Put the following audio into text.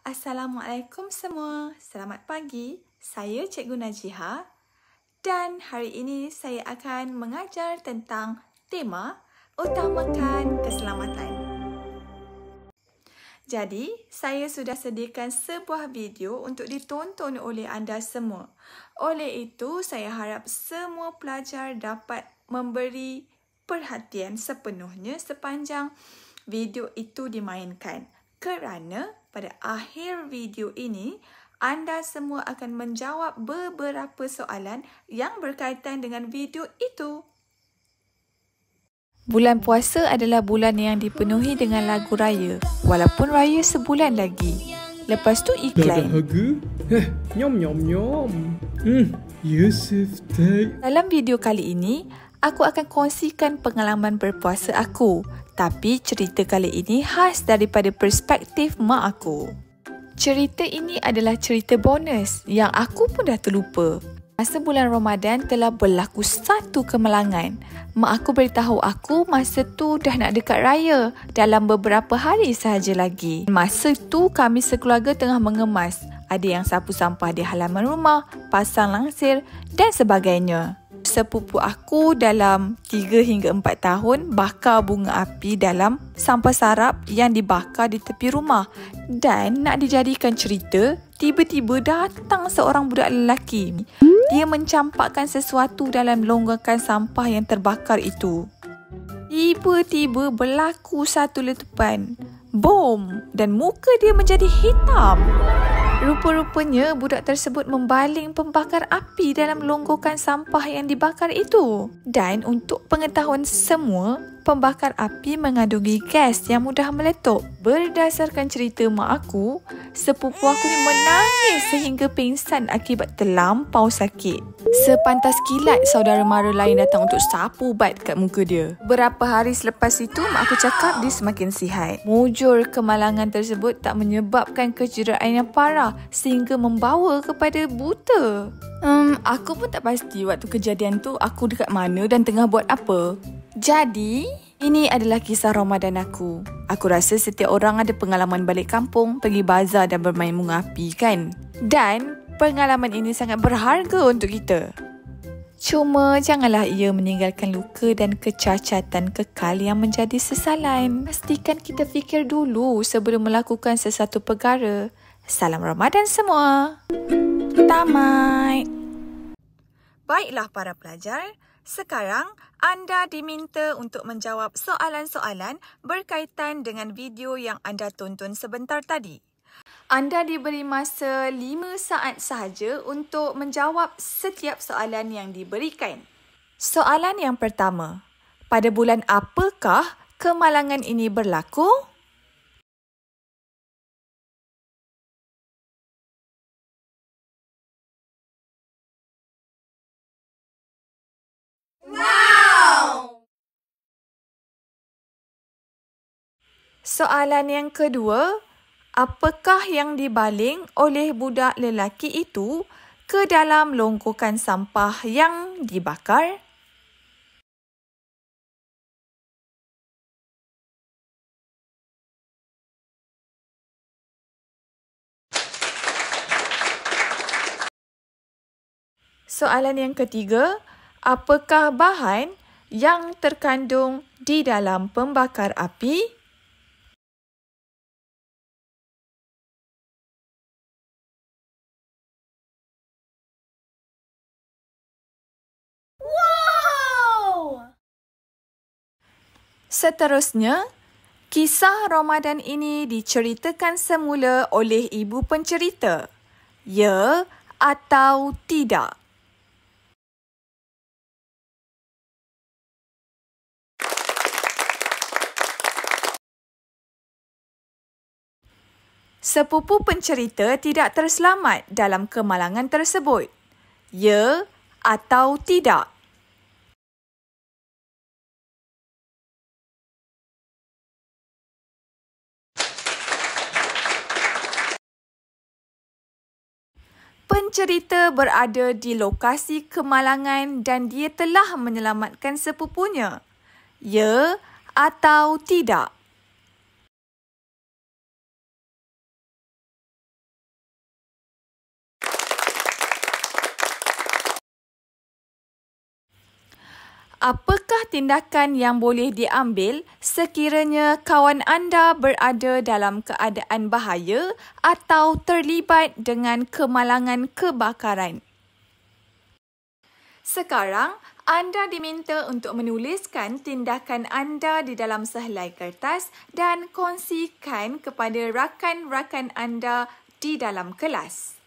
Assalamualaikum semua. Selamat pagi. Saya Cikgu Najiha dan hari ini saya akan mengajar tentang tema utamakan keselamatan. Jadi, saya sudah sediakan sebuah video untuk ditonton oleh anda semua. Oleh itu, saya harap semua pelajar dapat memberi perhatian sepenuhnya sepanjang video itu dimainkan. Kerana pada akhir video ini, anda semua akan menjawab beberapa soalan yang berkaitan dengan video itu. Bulan puasa adalah bulan yang dipenuhi dengan lagu raya, walaupun raya sebulan lagi. Lepas tu iklan. Dahaga? Nyom nyom nyom. Yusuf tak. Dalam video kali ini, aku akan kongsikan pengalaman berpuasa aku. Tapi cerita kali ini khas daripada perspektif mak aku. Cerita ini adalah cerita bonus yang aku pun dah terlupa. Masa bulan Ramadan telah berlaku satu kemalangan. Mak aku beritahu aku masa tu dah nak dekat raya dalam beberapa hari sahaja lagi. Masa tu kami sekeluarga tengah mengemas. Ada yang sapu sampah di halaman rumah, pasang langsir dan sebagainya. Sepupu aku dalam 3 hingga 4 tahun bakar bunga api dalam sampah sarap yang dibakar di tepi rumah. Dan nak dijadikan cerita, tiba-tiba datang seorang budak lelaki. Dia mencampakkan sesuatu dalam longgakan sampah yang terbakar itu. Tiba-tiba berlaku satu letupan. Bom! Dan muka dia menjadi hitam. Rupa-rupanya budak tersebut membaling pembakar api dalam longgokan sampah yang dibakar itu. Dan untuk pengetahuan semua, pembakar api mengandungi gas yang mudah meletup. Berdasarkan cerita mak aku, sepupu aku ni menangis sehingga pingsan akibat terlampau sakit. Sepantas kilat, saudara mara lain datang untuk sapu ubat kat muka dia. Berapa hari selepas itu, mak aku cakap dia semakin sihat. Mujur kemalangan tersebut tak menyebabkan kecederaan yang parah sehingga membawa kepada buta. Aku pun tak pasti waktu kejadian tu aku dekat mana dan tengah buat apa. Jadi, ini adalah kisah Ramadan aku. Aku rasa setiap orang ada pengalaman balik kampung, pergi bazar dan bermain bunga api kan? Dan pengalaman ini sangat berharga untuk kita. Cuma janganlah ia meninggalkan luka dan kecacatan kekal yang menjadi sesalan. Pastikan kita fikir dulu sebelum melakukan sesuatu perkara. Salam Ramadan semua. Tamat. Baiklah para pelajar, sekarang anda diminta untuk menjawab soalan-soalan berkaitan dengan video yang anda tonton sebentar tadi. Anda diberi masa 5 saat sahaja untuk menjawab setiap soalan yang diberikan. Soalan yang pertama, pada bulan apakah kemalangan ini berlaku? Soalan yang kedua, apakah yang dibaling oleh budak lelaki itu ke dalam longgokan sampah yang dibakar? Soalan yang ketiga, apakah bahan yang terkandung di dalam pembakar api? Seterusnya, kisah Ramadan ini diceritakan semula oleh ibu pencerita. Ya atau tidak? Sepupu pencerita tidak terselamat dalam kemalangan tersebut. Ya atau tidak? Pencerita berada di lokasi kemalangan dan dia telah menyelamatkan sepupunya. Ya atau tidak? Apakah tindakan yang boleh diambil sekiranya kawan anda berada dalam keadaan bahaya atau terlibat dengan kemalangan kebakaran? Sekarang, anda diminta untuk menuliskan tindakan anda di dalam sehelai kertas dan kongsikan kepada rakan-rakan anda di dalam kelas.